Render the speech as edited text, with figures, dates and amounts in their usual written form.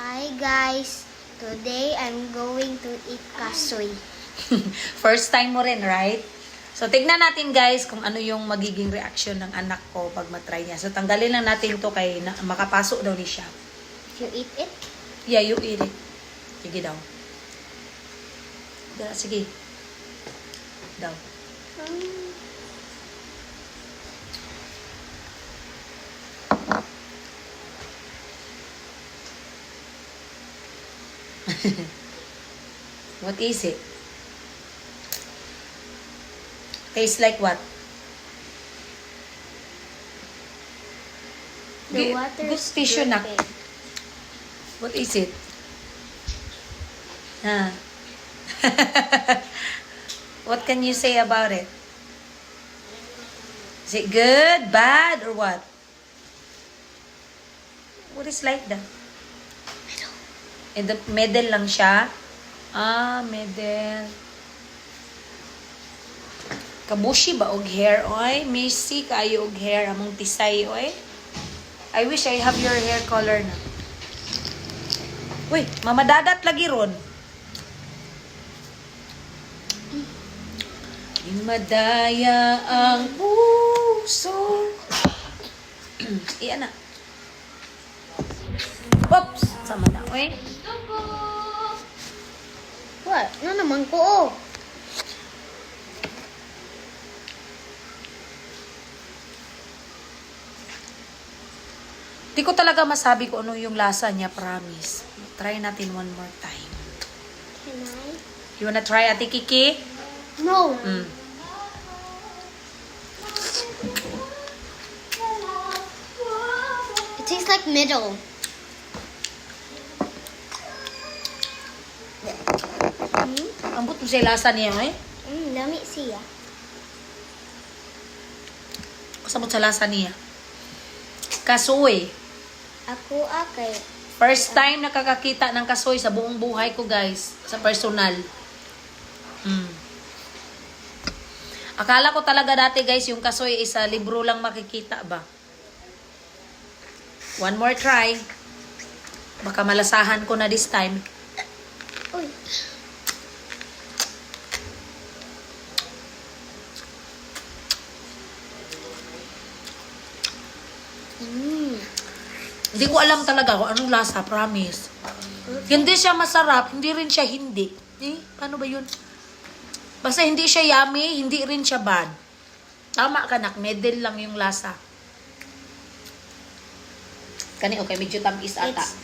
Hi guys, today I'm going to eat kasoy. First time mo rin, right? So, tignan natin guys kung ano yung magiging reaction ng anak ko pag matry niya. So, tanggalin lang natin to kay makapasok daw ni siya. You eat it? Yeah, you eat it. Sige daw. Sige. Daw. What is it? Tastes like what? The water is tissue na. dripping. What is it? Huh? What can you say about it? Is it good, bad, or what? What is like that? In the middle lang siya. Ah, middle. Kabushi ba og hair, oy? Messy kayo og hair among tisay, oy. I wish I have your hair color na. Uy, mamadadat lagi ron. Madaya ang puso. Iyan na. Oops! Sama na, oy. What? No naman ko, oh. Di ko talaga masabi kung ano yung lasa niya, promise. Try natin one more time. Can I? You wanna try, Ate Kiki? No. It tastes like middle. Ambot mo siya lasa niya, eh? Lami siya. Kasabot sa lasa niya. Kasoy. Ako akay. First time nakakakita ng kasoy sa buong buhay ko, guys. Sa personal. Akala ko talaga dati, guys, yung kasoy is sa libro lang makikita ba? One more try. Baka malasahan ko na this time. Uy. Hindi ko alam talaga kung anong lasa, promise. Hindi siya masarap, hindi rin siya hindi. Paano ba yun? Basta hindi siya yummy, hindi rin siya bad. Tama ka, nak. Middle lang yung lasa. Kani, okay, medyo tamis ata. It's